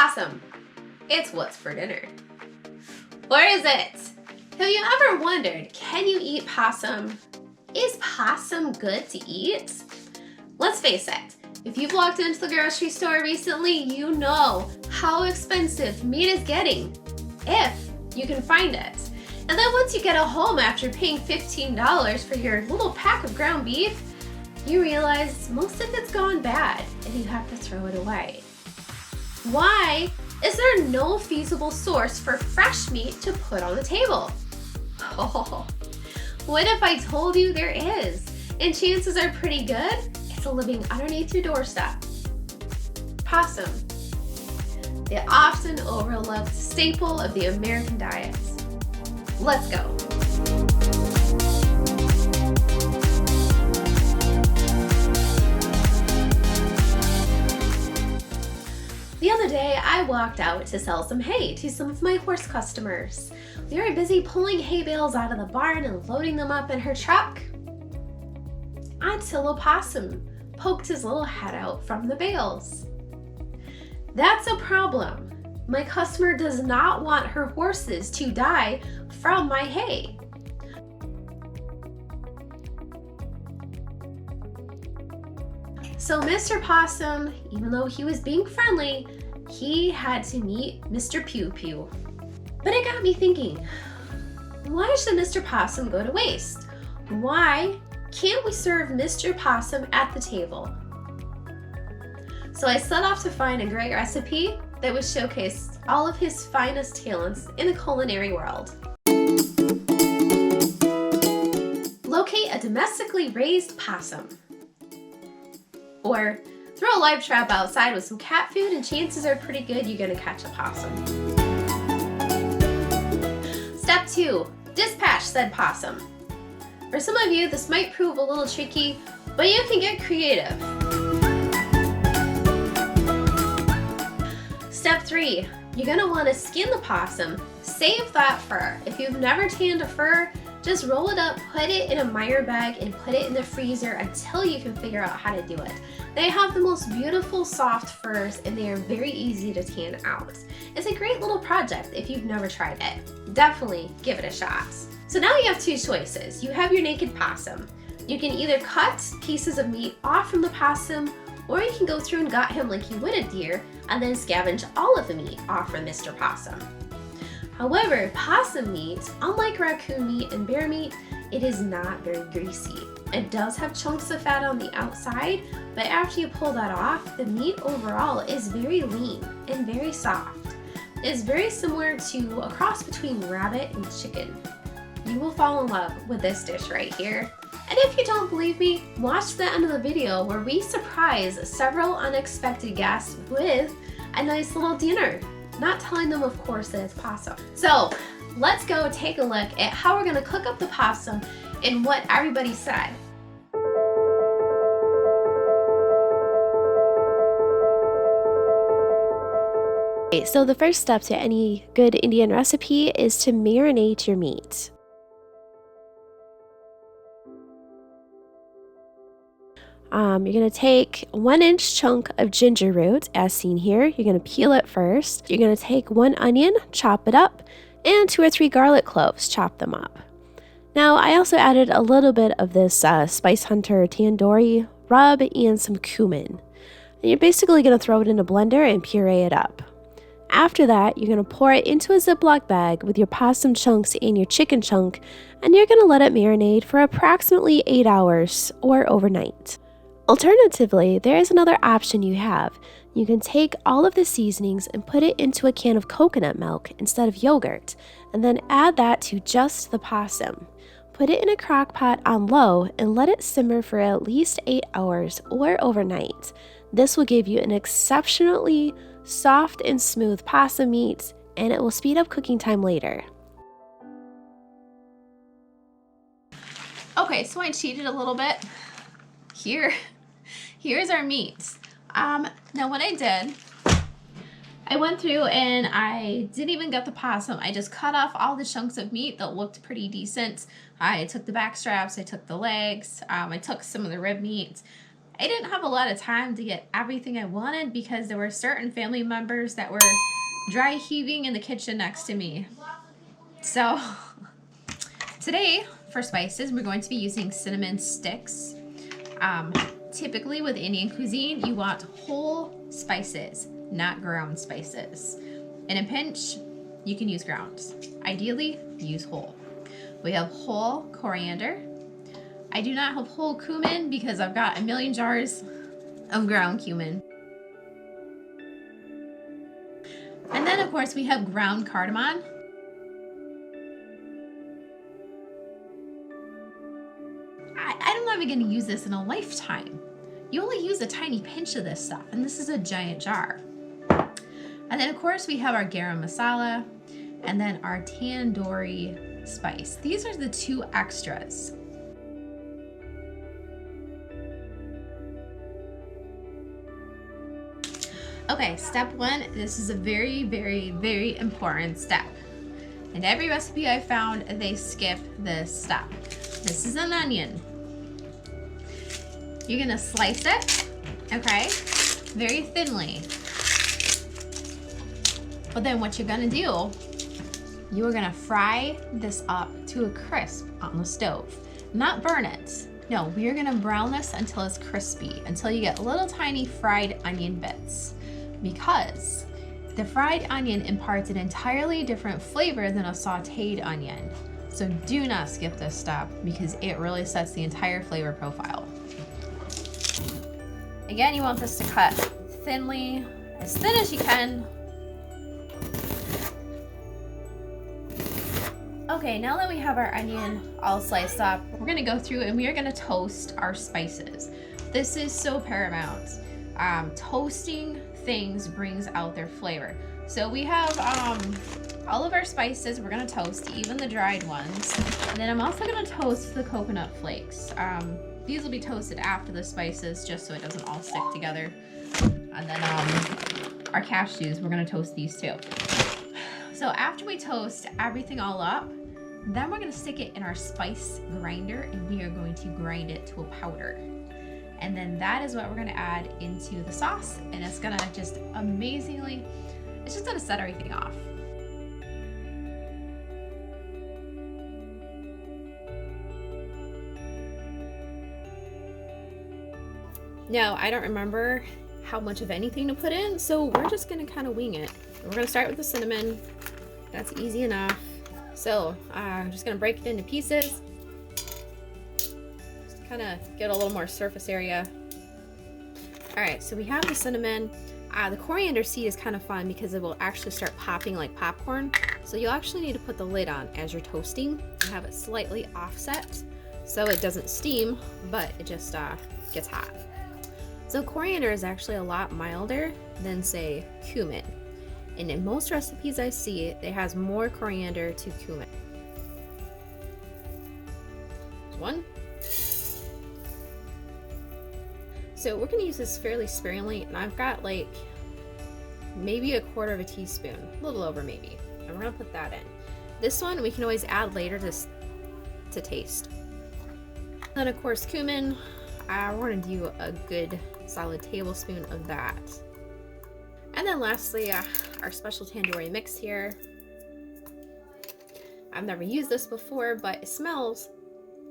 Possum. It's what's for dinner. Or is it? Have you ever wondered, can you eat possum? Is possum good to eat? Let's face it, if you've walked into the grocery store recently, you know how expensive meat is getting, if you can find it. And then once you get it home after paying $15 for your little pack of ground beef, you realize most of it's gone bad and you have to throw it away. Why is there no feasible source for fresh meat to put on the table? Oh, what if I told you there is? And chances are pretty good it's living underneath your doorstep. Possum, the often overlooked staple of the American diet. Let's go. The other day, I walked out to sell some hay to some of my horse customers. We were busy pulling hay bales out of the barn and loading them up in her truck until Opossom poked his little head out from the bales. That's a problem. My customer does not want her horses to die from my hay. So Mr. Possum, even though he was being friendly, he had to meet Mr. Pew Pew. But it got me thinking, why should Mr. Possum go to waste? Why can't we serve Mr. Possum at the table? So I set off to find a great recipe that would showcase all of his finest talents in the culinary world. Locate a domestically raised possum. Or throw a live trap outside with some cat food and chances are pretty good you're gonna catch a possum. Step 2, dispatch said possum. For some of you, this might prove a little tricky, but you can get creative. Step 3, you're gonna wanna skin the possum. Save that fur. If you've never tanned a fur, just roll it up, put it in a Meyer bag, and put it in the freezer until you can figure out how to do it. They have the most beautiful soft furs and they are very easy to tan out. It's a great little project if you've never tried it. Definitely give it a shot. So now you have two choices. You have your naked possum. You can either cut pieces of meat off from the possum, or you can go through and gut him like you would a deer and then scavenge all of the meat off from Mr. Possum. However, possum meat, unlike raccoon meat and bear meat, it is not very greasy. It does have chunks of fat on the outside, but after you pull that off, the meat overall is very lean and very soft. It's very similar to a cross between rabbit and chicken. You will fall in love with this dish right here. And if you don't believe me, watch the end of the video where we surprise several unexpected guests with a nice little dinner. Not telling them, of course, that it's possum. So let's go take a look at how we're gonna cook up the possum and what everybody said. Okay, so the first step to any good Indian recipe is to marinate your meat. You're going to take 1-inch chunk of ginger root, as seen here. You're going to peel it first. You're going to take 1 onion, chop it up, and 2 or 3 garlic cloves, chop them up. Now, I also added a little bit of this Spice Hunter tandoori rub and some cumin. And you're basically going to throw it in a blender and puree it up. After that, you're going to pour it into a Ziploc bag with your possum chunks and your chicken chunk, and you're going to let it marinate for approximately 8 hours or overnight. Alternatively, there is another option you have. You can take all of the seasonings and put it into a can of coconut milk instead of yogurt, and then add that to just the possum. Put it in a crock pot on low and let it simmer for at least 8 hours or overnight. This will give you an exceptionally soft and smooth possum meat, and it will speed up cooking time later. Okay, so I cheated a little bit. Here's our meat. Now what I did, I went through and I didn't even get the possum. I just cut off all the chunks of meat that looked pretty decent. I took the back straps, I took the legs, I took some of the rib meat, I didn't have a lot of time to get everything I wanted because there were certain family members that were dry heaving in the kitchen next to me. So today for spices, we're going to be using cinnamon sticks. Typically with Indian cuisine, you want whole spices, not ground spices. In a pinch, you can use grounds. Ideally, use whole. We have whole coriander. I do not have whole cumin because I've got a million jars of ground cumin. And then of course we have ground cardamom. I'm not even gonna use this in a lifetime. You only use a tiny pinch of this stuff, and this is a giant jar. And then of course we have our garam masala, and then our tandoori spice. These are the two extras. Okay, step one, this is a very, very, very important step. In every recipe I found, they skip this step. This is an onion. You're gonna slice it, okay, very thinly. But then what you're gonna do, you are gonna fry this up to a crisp on the stove. Not burn it. No, we are gonna brown this until it's crispy, until you get little tiny fried onion bits. Because the fried onion imparts an entirely different flavor than a sauteed onion. So do not skip this step because it really sets the entire flavor profile. Again, you want this to cut thinly, as thin as you can. Okay, now that we have our onion all sliced up, we're gonna go through and we are gonna toast our spices. This is so paramount. Toasting things brings out their flavor. So we have all of our spices we're gonna toast, even the dried ones. And then I'm also gonna toast the coconut flakes. These will be toasted after the spices just so it doesn't all stick together. And then our cashews, we're gonna toast these too. So after we toast everything all up, then we're gonna stick it in our spice grinder and we are going to grind it to a powder. And then that is what we're gonna add into the sauce, and it's gonna just amazingly, it's just gonna set everything off. Now, I don't remember how much of anything to put in, so we're just gonna kind of wing it. We're gonna start with the cinnamon. That's easy enough. So I'm just gonna break it into pieces. Kind of get a little more surface area. All right, so we have the cinnamon. The coriander seed is kind of fun because it will actually start popping like popcorn. So you'll actually need to put the lid on as you're toasting and have it slightly offset so it doesn't steam, but it just gets hot. So coriander is actually a lot milder than, say, cumin. And in most recipes I see, it has more coriander to cumin. One. So we're gonna use this fairly sparingly, and I've got like maybe a quarter of a teaspoon, a little over maybe, and we're gonna put that in. This one we can always add later to taste. Then of course cumin, we're gonna do a good solid tablespoon of that. And then lastly, our special tandoori mix here. I've never used this before, but it smells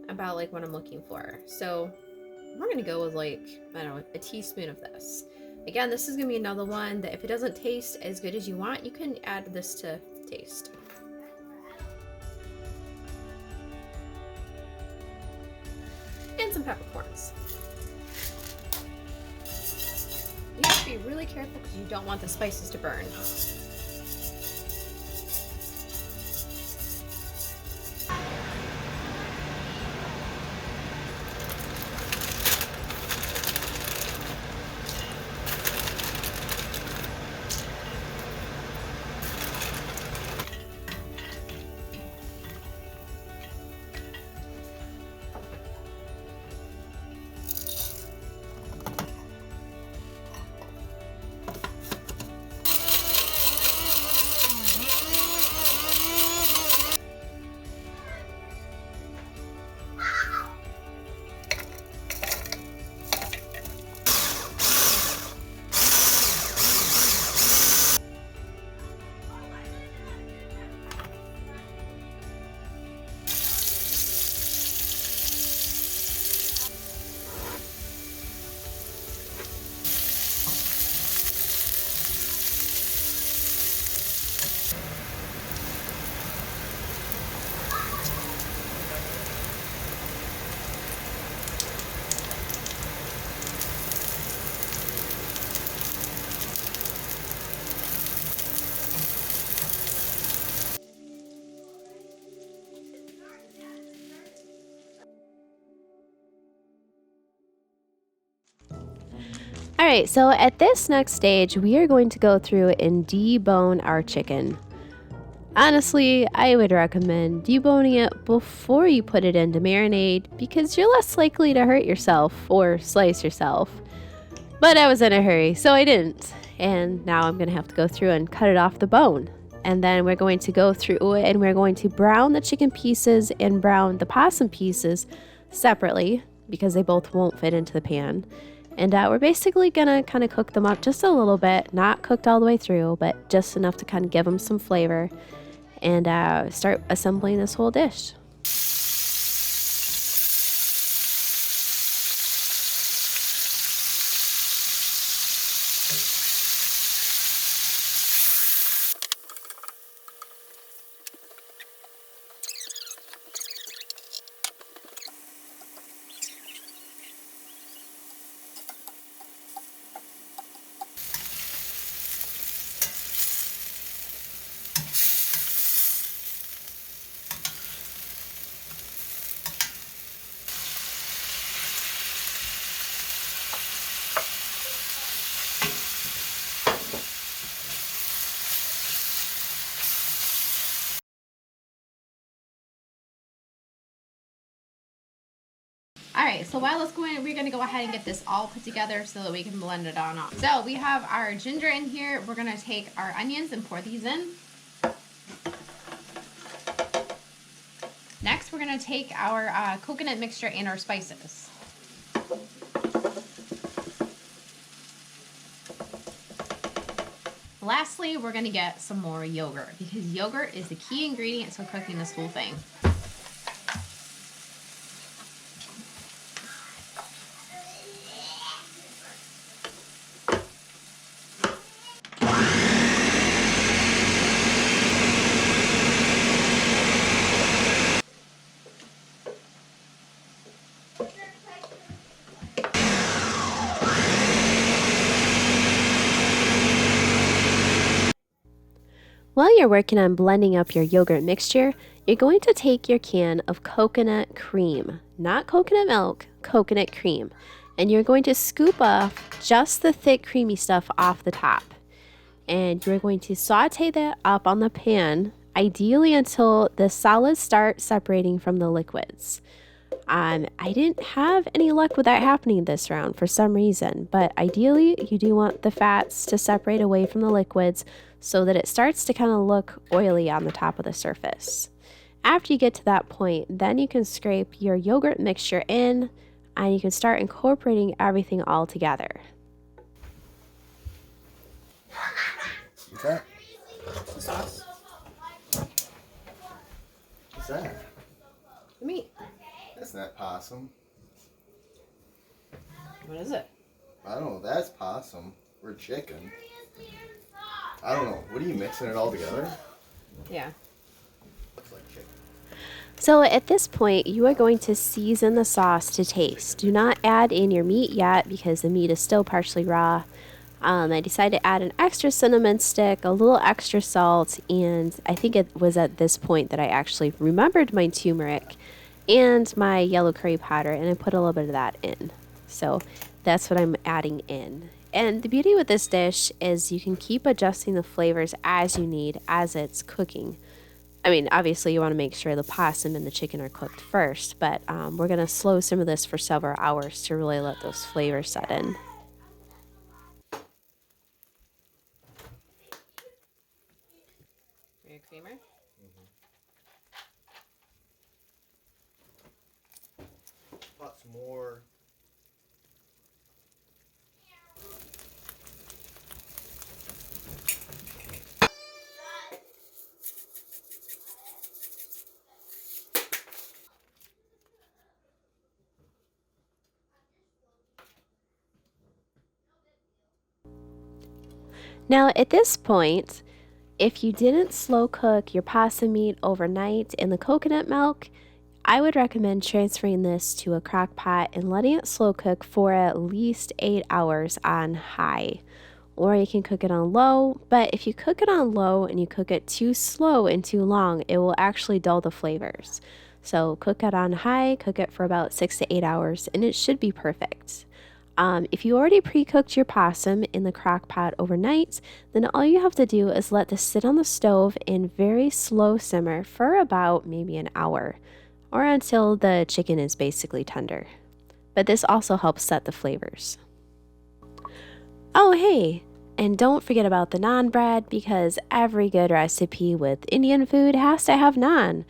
about like what I'm looking for. So we're gonna go with like, I don't know, a teaspoon of this. Again, this is gonna be another one that if it doesn't taste as good as you want, you can add this to taste. And some peppercorns. You have to be really careful because you don't want the spices to burn. Alright, so at this next stage, we are going to go through and debone our chicken. Honestly, I would recommend deboning it before you put it into marinade because you're less likely to hurt yourself or slice yourself. But I was in a hurry, so I didn't. And now I'm going to have to go through and cut it off the bone. And then we're going to go through and we're going to brown the chicken pieces and brown the possum pieces separately because they both won't fit into the pan. And we're basically going to kind of cook them up just a little bit, not cooked all the way through, but just enough to kind of give them some flavor. And start assembling this whole dish. Alright, so while it's going, we're going to go ahead and get this all put together so that we can blend it on up. So we have our ginger in here. We're going to take our onions and pour these in. Next, we're going to take our coconut mixture and our spices. Lastly, we're going to get some more yogurt because yogurt is the key ingredient to cooking this whole thing. While you're working on blending up your yogurt mixture, you're going to take your can of coconut cream, not coconut milk, coconut cream, and you're going to scoop off just the thick creamy stuff off the top. And you're going to saute that up on the pan, ideally until the solids start separating from the liquids. I didn't have any luck with that happening this round for some reason, but ideally you do want the fats to separate away from the liquids so that it starts to kind of look oily on the top of the surface. After you get to that point, then you can scrape your yogurt mixture in and you can start incorporating everything all together. What's that? The sauce. What's that? The meat. That's not possum. What is it? I don't know. That's possum or chicken. I don't know. What are you mixing it all together? Yeah. Looks like chicken. So at this point, you are going to season the sauce to taste. Do not add in your meat yet because the meat is still partially raw. I decided to add an extra cinnamon stick, a little extra salt, and I think it was at this point that I actually remembered my turmeric and my yellow curry powder, and I put a little bit of that in. So that's what I'm adding in. And the beauty with this dish is you can keep adjusting the flavors as you need as it's cooking. I mean, obviously you want to make sure the possum and the chicken are cooked first, but we're going to slow some of this for several hours to really let those flavors set in. Your creamer? Lots more. Now at this point, if you didn't slow cook your possum meat overnight in the coconut milk, I would recommend transferring this to a crock pot and letting it slow cook for at least 8 hours on high. Or you can cook it on low, but if you cook it on low and you cook it too slow and too long, it will actually dull the flavors. So cook it on high, cook it for about 6 to 8 hours, and it should be perfect. If you already pre-cooked your possum in the crock pot overnight, then all you have to do is let this sit on the stove in very slow simmer for about maybe an hour, or until the chicken is basically tender. But this also helps set the flavors. Oh hey, and don't forget about the naan bread, because every good recipe with Indian food has to have naan.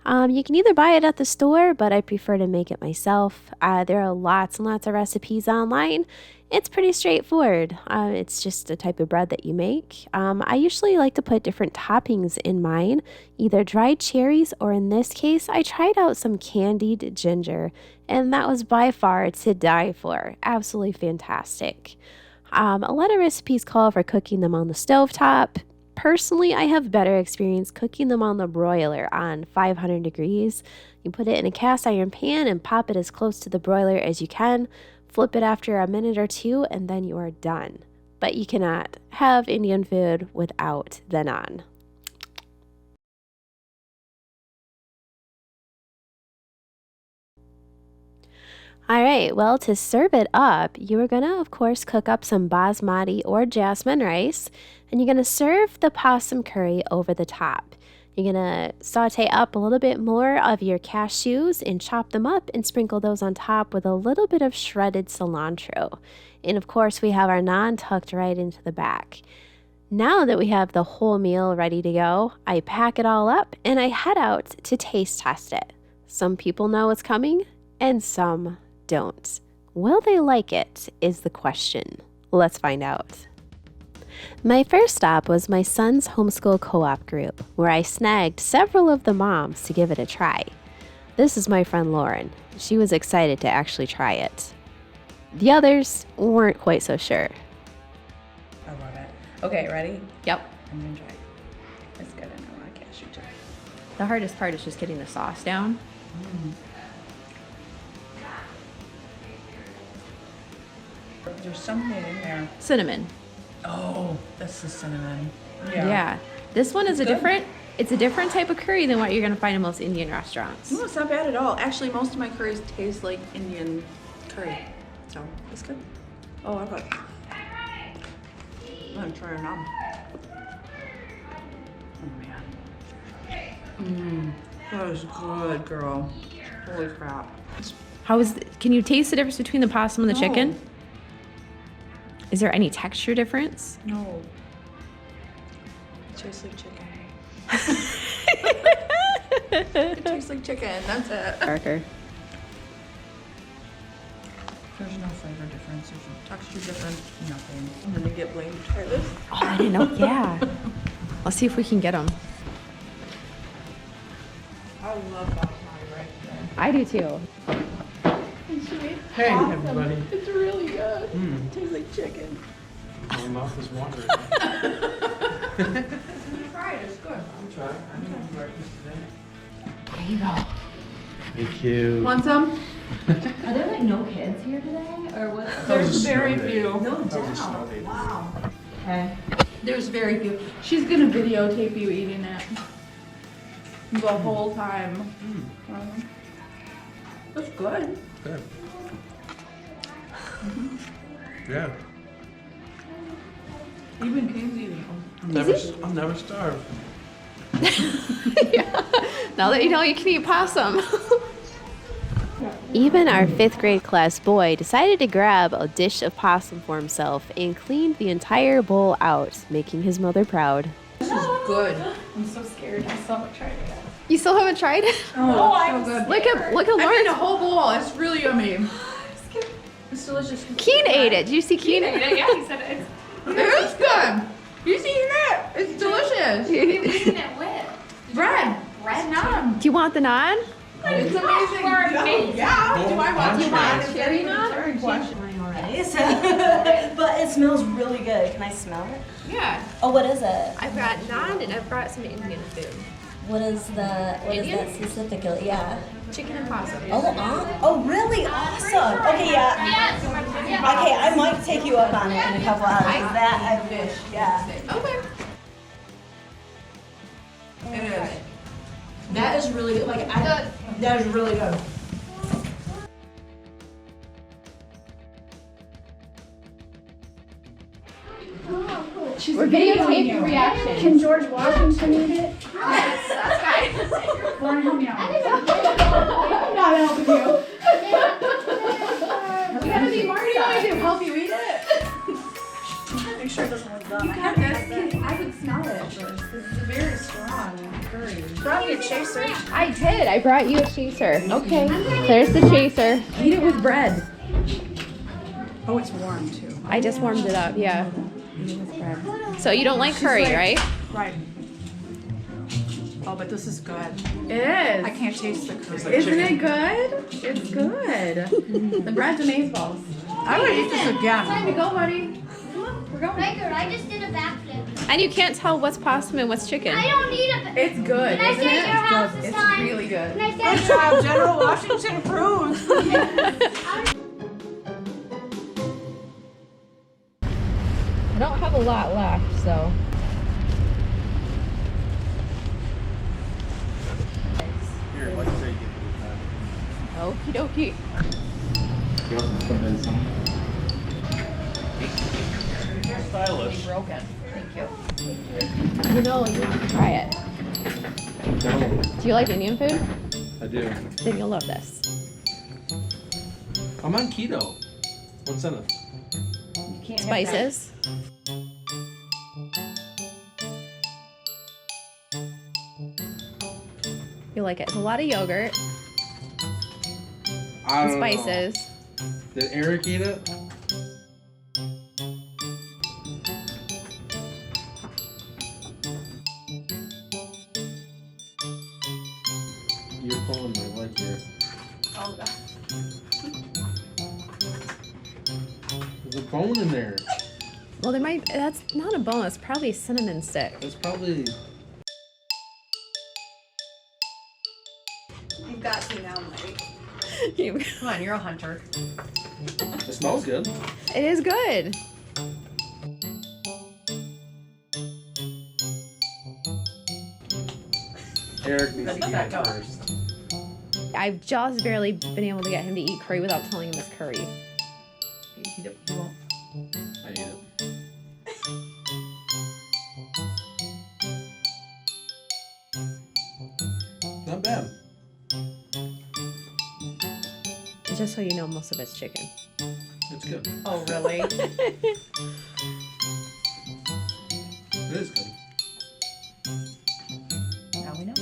You can either buy it at the store, but I prefer to make it myself. There are lots and lots of recipes online. It's pretty straightforward. It's just a type of bread that you make. I usually like to put different toppings in mine, either dried cherries, or in this case, I tried out some candied ginger, and that was by far to die for. Absolutely fantastic. A lot of recipes call for cooking them on the stovetop. Personally, I have better experience cooking them on the broiler on 500 degrees. You put it in a cast iron pan and pop it as close to the broiler as you can. Flip it after a minute or two, and then you are done. But you cannot have Indian food without the naan. All right, well, to serve it up, you are gonna, of course, cook up some basmati or jasmine rice, and you're gonna serve the possum curry over the top. You're gonna saute up a little bit more of your cashews and chop them up and sprinkle those on top with a little bit of shredded cilantro. And of course, we have our naan tucked right into the back. Now that we have the whole meal ready to go, I pack it all up and I head out to taste test it. Some people know what's coming, and some don't. Will they like it is the question. Let's find out. My first stop was my son's homeschool co-op group, where I snagged several of the moms to give it a try. This is my friend Lauren. She was excited to actually try it. The others weren't quite so sure. I love it. Okay, ready? Yep. I'm gonna try. It's good. I know I can't shoot it. The hardest part is just getting the sauce down. There's something in there. Cinnamon. Oh, that's the cinnamon. Yeah. This one is it's a different type of curry than what you're gonna find in most Indian restaurants. No, it's not bad at all. Actually, most of my curries taste like Indian curry. So, it's good. Oh, I got it. I'm gonna try it now. Oh, man. That is good, girl. Holy crap. Can you taste the difference between the possum and the No. chicken? Is there any texture difference? No. It tastes like chicken. It tastes like chicken. That's it. Darker. There's no flavor difference. There's no texture difference. Nothing. I'm gonna get Blaine to try this. Oh, I didn't know. Yeah. Let's see if we can get them. I love basmati rice. I do too. Hey, everybody. It's really good. It tastes like chicken. My mouth is watering. Try it. It's good. I'm trying. I didn't have breakfast today. There you go. Thank you. Want some? Are there like no kids here today, or what? There's very few. No That was a doubt. snow day. Wow. Okay. There's very few. She's gonna videotape you eating it the whole time. That's good. Good. Yeah. Even Kane's eating them. I'll never starve. Now that you know you can eat possum. Even our 5th grade class boy decided to grab a dish of possum for himself and cleaned the entire bowl out, making his mother proud. This is good. I'm so scared. I still haven't tried it yet. You still haven't tried it? Oh, I'm it's so good. Look at I made Lauren. a whole bowl. It's really yummy. It's delicious. Keen ate it. Did you see Keen? Yeah, he said it's. It's good. He's eating it. It's delicious. Eating it with Bread. bread naan. Do you want the naan? It's amazing. amazing. Yeah. Do I want Do you want to? cherry naan or Already, so, but it smells really good. Can I smell it? Yeah. Oh, what is it? I've got naan and I've brought some Indian food. What is that specifically? Yeah. Chicken and possum. Oh, really? Awesome. Okay, yeah. Okay, I might take you up on it in a couple hours. That I wish. Yeah. Okay. It is. That is really good. That is really good. We're videotaping reactions. Can George Washington eat it? Yes, that's fine. Lauren, help me out. I'm not helping you. You gotta be Marty. to help you eat it? Make sure it doesn't look done. I would smell it at first. This is very strong curry. Brought me a chaser. I did. I brought you a chaser. Okay. There's the chaser. Eat it with bread. Oh, it's warm too. I just warmed it up. Yeah. Eat it with bread. So you don't like curry, right? Right. Oh, but this is good. It is. I can't taste the curry. like Isn't chicken. it good? It's good. The bread's amazeballs. I would eat this again. Time to go, buddy. We're going. Riker, I just did a backflip. And you can't tell what's possum and what's chicken. I don't need a. It's good, Can I isn't stay it? at your house this It's time? really good. Can I stay at Good your job, General Washington approves. I don't have a lot left, so. Here, like I say, give it a time. Okie dokie. You want to put in some? Stylish. Broken. Thank you. You know you want to try it. Do you like Indian food? I do. Then you'll love this. I'm on keto. What's in it? Spices. You like it. It's a lot of yogurt I and don't know. spices. Did Eric eat it? You're pulling my leg here. Oh, God. There's a bone in there. Well, there might. That's not a bone. It's probably a cinnamon stick. It's probably. You've got to now, Mike. Come on, you're a hunter. It smells good. It is good. Eric needs to eat that it go? first. I've just barely been able to get him to eat curry without telling him it's curry. I ate it. Not bad. Just so you know, most of it's chicken. It's good. Oh, really? It is good. Now we know.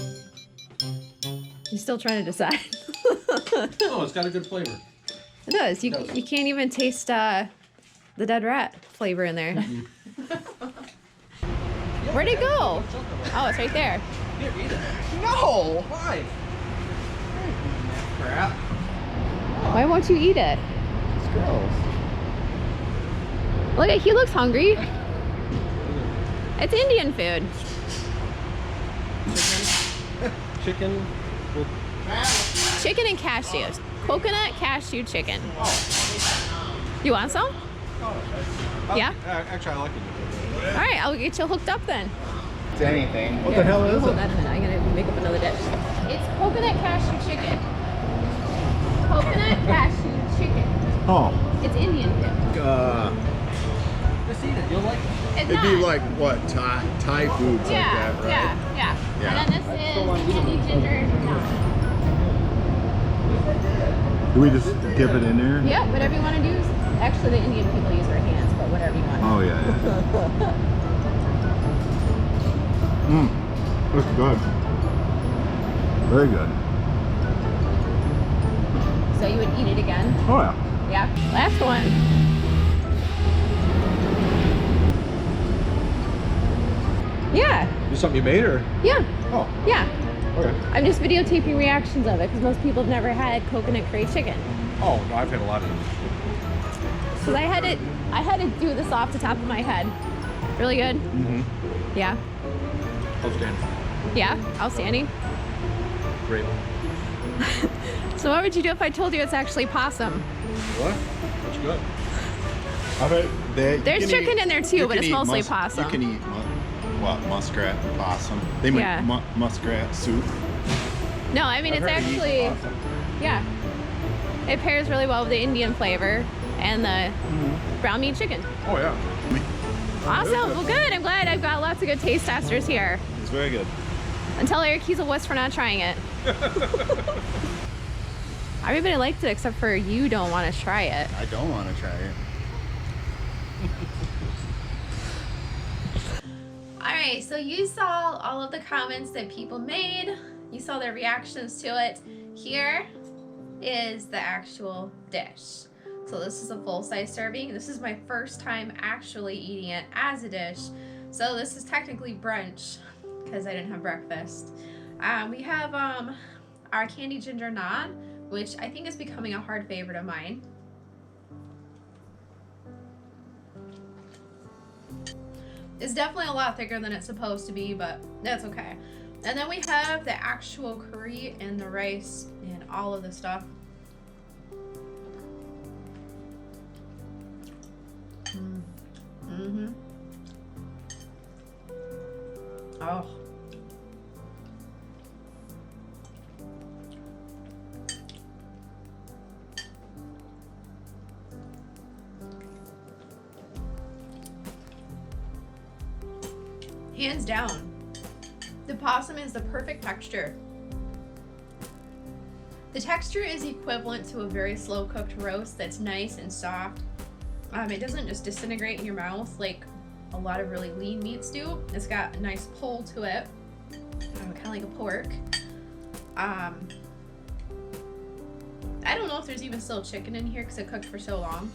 You're still trying to decide. Oh, it's got a good flavor. It does. You It does. you can't even taste the dead rat flavor in there. Where'd it go? Oh, it's right there. Here, eat it. No! Why? Crap. Why won't you eat it? It's gross. Look at, he looks hungry. It's Indian food. Chicken with Chicken and cashews. Coconut cashew chicken. You want some? Yeah? Actually, I like it. All right, I'll get you hooked up then. It's anything. What the hell is Hold it? that a minute. I'm gonna make up another dish. It's coconut cashew chicken. Coconut cashew chicken. Oh. It's Indian food. Just eat it. You'll like it. It's It'd be not. like what? Thai foods Yeah, like that, right? yeah. Yeah. And then this is candy ginger nut. Do we just dip it in there? Yeah, whatever you want to do. Actually, the Indian people use their hands, but whatever you want. Oh yeah, yeah. It's good. Very good. So you would eat it again? Oh yeah. Yeah. Last one. Yeah. Is something you made or? Yeah. Oh, Yeah. Okay. I'm just videotaping reactions of it because most people have never had coconut curry chicken. Oh, no, I've had a lot of them. Because I had to do this off the top of my head. Really good? Mm-hmm. Yeah. Outstanding. Yeah. Outstanding. Great. So what would you do if I told you it's actually possum? What? That's good. I bet There's chicken in there too, but it's mostly possum. You can eat muskrat and possum. They make Yeah. muskrat soup. No, I mean, I've it's heard they eat actually, possum. yeah. It pairs really well with the Indian flavor and the brown meat chicken. Oh yeah. Awesome. Well, good. I'm glad I've got lots of good taste testers here. It's very good. And tell Eric he's a wuss for not trying it. Everybody liked it except for you don't want to try it. I don't want to try it. Alright, so you saw all of the comments that people made. You saw their reactions to it. Here is the actual dish. So this is a full-size serving. This is my first time actually eating it as a dish. So this is technically brunch because I didn't have breakfast. We have our candy ginger naan, which I think is becoming a hard favorite of mine. It's definitely a lot thicker than it's supposed to be, but that's okay. And then we have the actual curry and the rice and all of the stuff. Mm-hmm. Oh. Hands down, the possum is the perfect texture. The texture is equivalent to a very slow cooked roast that's nice and soft. It doesn't just disintegrate in your mouth like a lot of really lean meats do. It's got a nice pull to it, kind of like a pork. I don't know if there's even still chicken in here because it cooked for so long.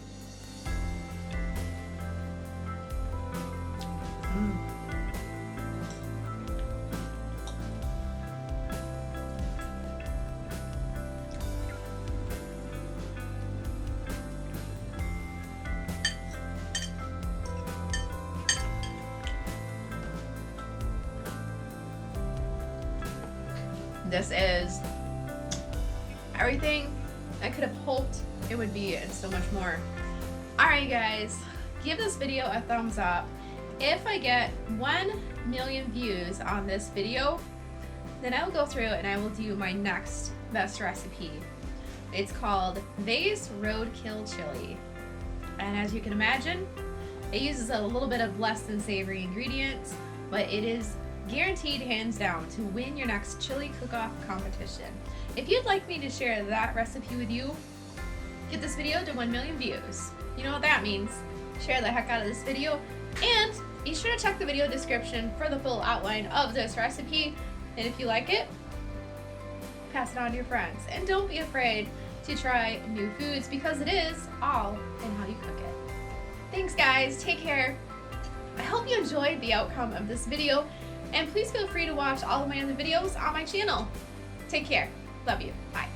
This is everything I could have hoped it would be and so much more. Alright guys, give this video a thumbs up. If I get 1 million views on this video, then I will go through and I will do my next best recipe. It's called Vase Roadkill Chili. And as you can imagine, it uses a little bit of less than savory ingredients, but it is guaranteed hands down to win your next chili cook-off competition. If you'd like me to share that recipe with you, get this video to 1 million views. You know what that means. Share the heck out of this video and be sure to check the video description for the full outline of this recipe. And if you like it, pass it on to your friends. And don't be afraid to try new foods because it is all in how you cook it. Thanks guys, take care. I hope you enjoyed the outcome of this video. And please feel free to watch all of my other videos on my channel. Take care. Love you. Bye.